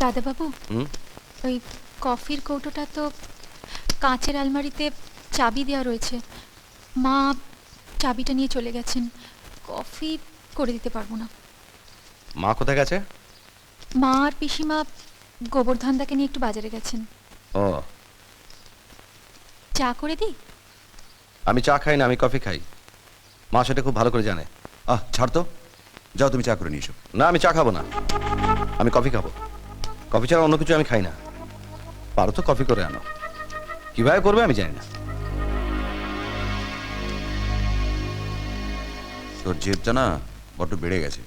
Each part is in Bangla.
দাদাবাবু, হুম? ওই কফির কৌটোটা তো কাঁচের আলমারিতে চাবি দেওয়া রয়েছে। মা চাবিটা নিয়ে চলে গেছেন। কফি করে দিতে পারবো না। মা কোথায় গেছে? মা আর পিসিমা গোবর্ধনদাকে নিয়ে একটু বাজারে গেছেন। ও, চা করে দিই? আমি চা খাই না, আমি কফি খাই। মা সেটা খুব ভালো করে জানে। ছাড় তো, যাও তুমি চা করে নিয়ে এসো। না, আমি চা খাবো না, আমি কফি খাবো। কফি ছাড়া অন্য কিছু আমি খাই না। পারো তো কফি করে আনো। কিভাবে করবে আমি জানি না। তোর জেদটা না বড্ড বেড়ে গেছে।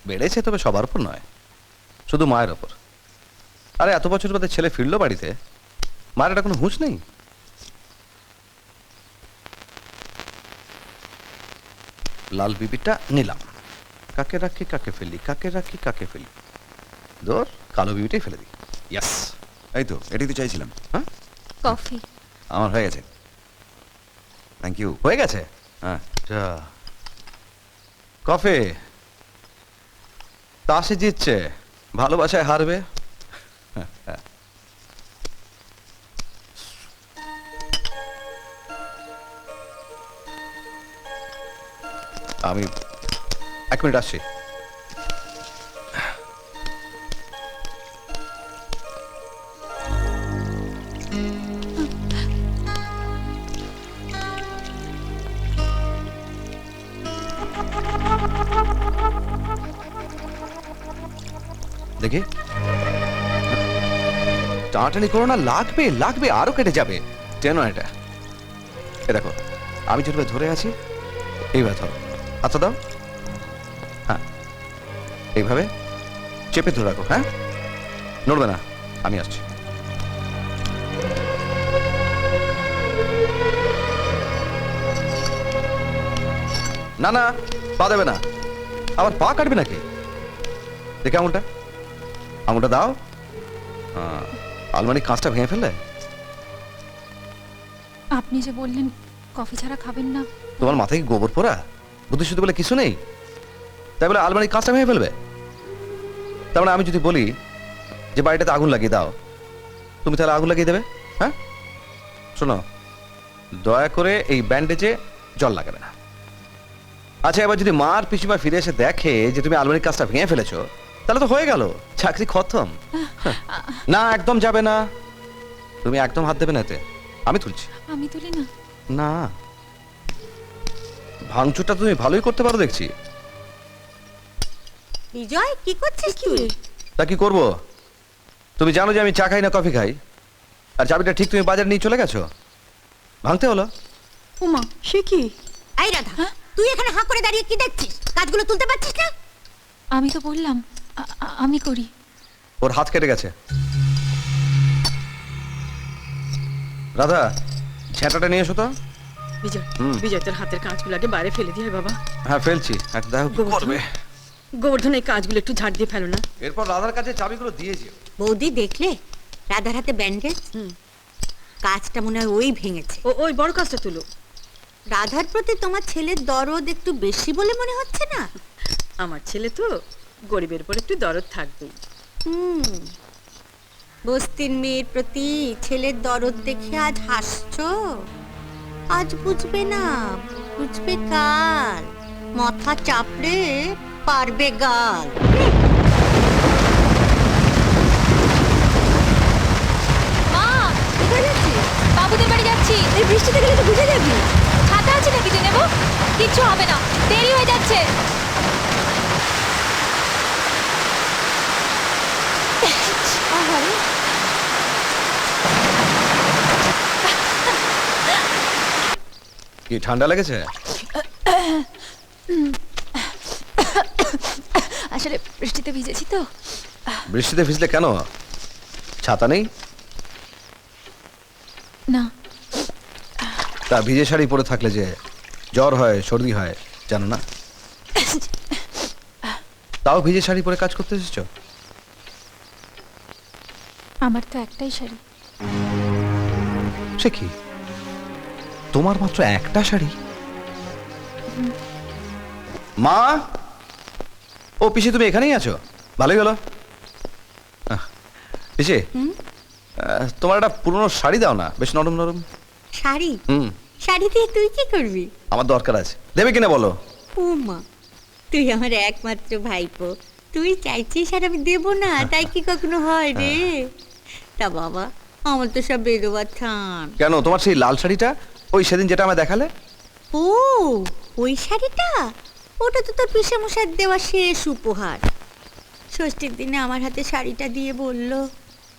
বেড়েছে, তবে সবার উপর নয়, শুধু মায়ের ওপর। আরে এত বছর বাদে ছেলে ফিরলো বাড়িতে, মায়ের এটা কোনো হুঁশ নেই। লাল বিবিটা নিলাম, কাকে রাখি কাকে ফেলি, কাকে রাখি কাকে ফেলি। দোর কালো বিবিটাই ফেলে দিই। ইয়াস, এই তো এটাই তো চাইছিলাম। হ্যাঁ, কফি। আমার হয়ে গেছে, থ্যাংক ইউ। হয়ে গেছে। হ্যাঁ, যা, কফি। তাসে জিতছে, ভালোবাসায় হারবে। আমি 1 মিনিট আসছি। দেখি, টানাটানি করো না, লাগবে লাগবে, আরো কেটে যাবে। টেনো এটা, এ দেখো, আমি যেভাবে ধরে আছি এইভাবে ধরো। আচ্ছা দাও, হ্যাঁ এইভাবে চেপে ধরে রাখো। হ্যাঁ, নড়বে না, আমি আসছি। না না, পা দেবে না, আবার পা কাটবে নাকি? দেখে আঙুলটা, আঙুলটা দাও। আলমারি কাঁচটা ভেঙে ফেললে। আপনি যে বললেন কফি ছাড়া খাবেন না। তোমার মাথায় কি গোবর পোড়া? বুদ্ধি শুদ্ধি বলে কিছু নেই, তাই বলে আলমারি কাঁচটা ভেঙে ফেলবে? তার মানে আমি যদি বলি যে বাড়িটাতে আগুন লাগিয়ে দাও, তুমি তাহলে আগুন লাগিয়ে দেবে? হ্যাঁ, শোনো, দয়া করে এই ব্যান্ডেজে জল লাগাবে না। আচ্ছা, এবার যদি মা আর পিসিমা ফিরে এসে দেখে যে তুমি আলমারির কাজটা ভেঙে ফেলেছো, তাহলে তো হয়ে গেল, চাকরি খতম। না, একদম যাবে না, তুমি একদম হাত দেবে না এতে, আমি তুলছি। আমি তুলি না। না, ভাঙচুরটা তুমি ভালোই করতে পারো দেখছি। বিজয়, কি করছিস তুই? তা কি করবো? তুমি জানো যে আমি চা খাই না কফি খাই, আর চাবিটা ঠিক তুমি বাজারে নিয়ে চলে গেছো, ভাঙতে হলো। উমা, সে কি? এই রাধা, তুই এখানে হাঁ করে দাঁড়িয়ে কি দেখছিস? কাজগুলো তুলতে পারছিস না? আমি তো বললাম আমি করি। ওর হাত কেটে গেছে। রাধা, ঝেঁটাটা নিয়ে এসো তো। বিজয়, হুম। বিজয় তোর হাতের কাঁচগুলো আগে বাইরে ফেলে দিয়ে বাবা। হ্যাঁ, ফেলছি। দেখো কি করবে। গোবর্ধন, এই কাঁচগুলো একটু ঝাড় দিয়ে ফেলো না। এরপর রাধার কাছে চাবিগুলো দিয়ে যেও। বৌদি, দেখলে রাধার হাতে ব্যান্ডেজ? কাজটা মনে হয় ওই ভেঙেছে। ওই বড় কাজটা তুলো। রাধার প্রতি তোমার ছেলের দরদ একটু বেশি বলে মনে হচ্ছে না? আমার ছেলে তো, গরিবের পর একটু দরদ থাকবেই। বস্তির মেয়ের প্রতি ছেলের দরদ দেখে আজ হাসছো, আজ বুঝবে না, বুঝবে কাল। মাথা চাপড়ে পারবে গাল। মা, কোথায় যাচ্ছিস? বাবুদের বাড়ি যাচ্ছি। এই বৃষ্টিতে গেলে তো ভিজে যাবি। ছাতা আছে নাকি যে নেবো? কিচ্ছু হবে না, দেরি হয়ে যাচ্ছে। কি ঠান্ডা লেগেছে? আসলে বৃষ্টিতে ভিজেছি তো। বৃষ্টিতে ভিজলে কেন? ছাতা নেই? না। তা ভিজে শাড়ি পরে থাকলে যে জ্বর হয়, সর্দি হয়, জানো না? তাও ভিজে শাড়ি পরে কাজ করতে এসেছো? আমার তো একটাই শাড়ি। সে কি, তোমার মাত্র একটা শাড়ি? মা, ও পিসি, তুমি এখানেই আছো? ভালোই হলো। পিসি তোমার একটা পুরনো শাড়ি দাও না, বেশ নরম নরম। শাড়ি? হুম, শাড়ি দিয়ে তুই কি করবি? আমার দরকার আছে, দেবে কিনা বলো? ও মা, তুই আমার একমাত্র ভাইপো, তুই চাইছিস আর আমি দেবো না, তাই কি কখনো হয় রে? তা বাবা, আমার তো সব বেরোবার থান। কেন, তোমার সেই লাল শাড়িটা ওই সেদিন যেটা আমায় দেখালে? ও, ওই শাড়িটা? ওটা তো তোর পিসেমশাই দেওয়া শেষ উপহার। ষষ্ঠীর দিনে আমার হাতে শাড়িটা দিয়ে বলল,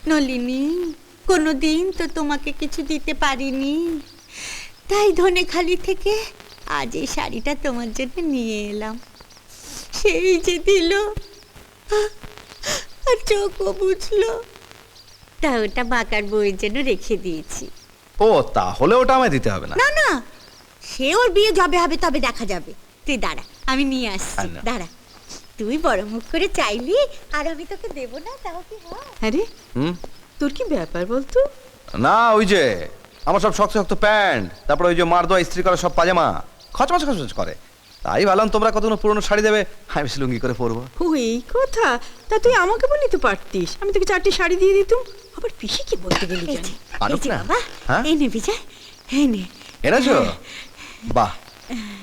নলিনী, কোনোদিন তো তোমাকে কিছু দিতে পারিনি, তাই ধনেখালি থেকে আজ এই শাড়িটা তোমার জন্য নিয়ে এলাম। সেই যে দিল, আর চোখও বুঝলো, তা ওটা বাঁকার বইয়ের জন্য রেখে দিয়েছি। ও, তাহলে ওটা আমায় দিতে হবে না। না না, সে ওর বিয়ে যবে হবে তবে দেখা যাবে। তুই দাঁড়া, আমি নিয়ে আসছি, আর না। দাঁড়া। তুই বড় মুখ করে চাইলি আর আমি তোকে দেবো না, তাও কি হয়? আরে হুম, তোর কি ব্যাপার বলতো? না ওই যে আমার সব শক্ত শক্ত প্যান্ট, তারপরে ওই যে মার দেওয়া ইস্ত্রি করা সব পাজামা খচমচ খচমচ করে, তাই ভাবলাম তোমরা কতগুলো পুরনো শাড়ি দেবে, আমি বেশি লুঙ্গি করে পরবো। ও এই কথা, তা তুই আমাকে বললি তো পারতিস, আমি তোকে 4টে শাড়ি দিয়ে দিতুম। আবার পিসি কি বলতে গেলি এই জানি? যে, আনুক এই যে না। বাবা, হ্যাঁ? এই নে বিজয়, এই নে। এনেছো? বাহ,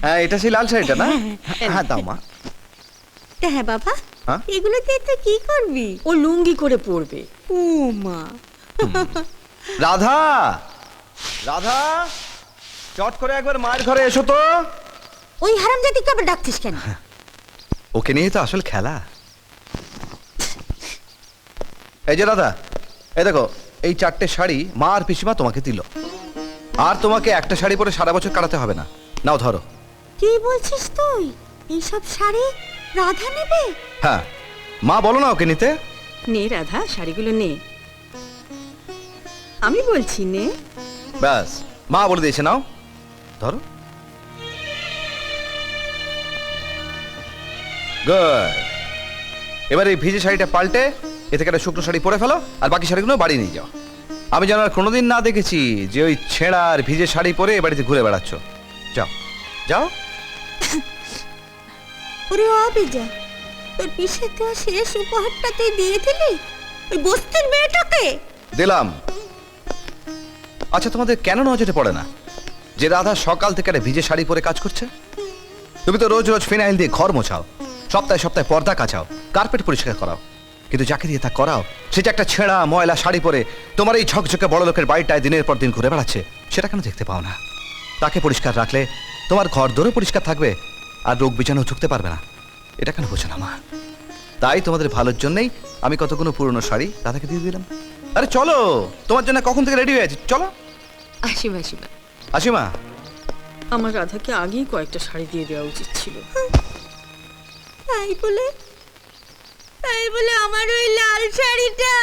হ্যাঁ এটা সেই লাল শাড়িটা না? হ্যাঁ দাও মা। তা হ্যাঁ বাবা, হ্যাঁ? এগুলো দিয়ে তুই কি করবি? ও লুঙ্গি করে পরবে। ও মা, রাধা, রাধা, চট করে একবার মায়ের ঘরে এসো তো। ওই হারামজাদিকে আবার ডাকছিস কেন? ওকে নিয়ে তো আসল খেলা। এই যে রাধা, এই দেখো, এই 4টে শাড়ি মা আর পিসিমা তোমাকে দিল, আর তোমাকে একটা শাড়ি পরে সারা বছর কাটাতে হবে না। নাও ধরো। কি বলছিস তুই? এইসব শাড়ি রাধা নেবে? হ্যাঁ, মা বলো না ওকে নিতে। নে রাধা, শাড়িগুলো নে, আমি বলছি নে। ব্যাস, মা বলে দিয়েছে, নাও ধরো। গুড। এবার এই ভিজে শাড়িটা পাল্টে এ থেকে একটা শুকনো শাড়ি পরে ফেলো, আর বাকি শাড়িগুলো বাড়ি নিয়ে যাও। আমি যেন আর কোনোদিন না দেখেছি যে ওই ছেঁড়া আর ভিজে শাড়ি পরে এ বাড়িতে ঘুরে বেড়াচ্ছ। যাও যাও। ওরে বিজয়, তোর পিসে তো শেষ উপহারটা তুই দিয়ে দিলি ওই বস্তির মেয়েটাকে। দিলাম। আচ্ছা, তোমাদের কেন নজরে পড়ে না যে রাধা সকাল থেকে একটা ভিজে শাড়ি পরে কাজ করছে? তুমি তো রোজ রোজ ফিনাইল দিয়ে ঘর মোছাও, সপ্তাহে সপ্তাহে পর্দা কাচাও, কার্পেট পরিষ্কার করাও, কিন্তু যাকে দিয়ে তা করাও সে যে একটা ছেঁড়া ময়লা শাড়ি পরে তোমার এই ঝকঝকে বড় লোকের বাড়িটায় দিনের পর দিন ঘুরে বেড়াচ্ছে, সেটা কেন দেখতে পাও না? তাকে পরিষ্কার রাখলে তোমার ঘর দোরও পরিষ্কার থাকবে, আর রোগ বীজাণু ঢুকতে পারবে না। এটা কেন বোঝো না মা? তাই তোমাদের ভালোর জন্যই আমি কতগুলো পুরনো শাড়ি রাধাকে দিয়ে দিলাম। আরে চলো, তোমার জন্য কখন থেকে রেডি হয়ে আছি, চলো। আসিবা আসিবা, আসি মা। আমার রাধাকে আগেই কয়েকটা শাড়ি দিয়ে দেওয়া উচিত ছিল। তাই বলে আমার ওই লাল শাড়িটা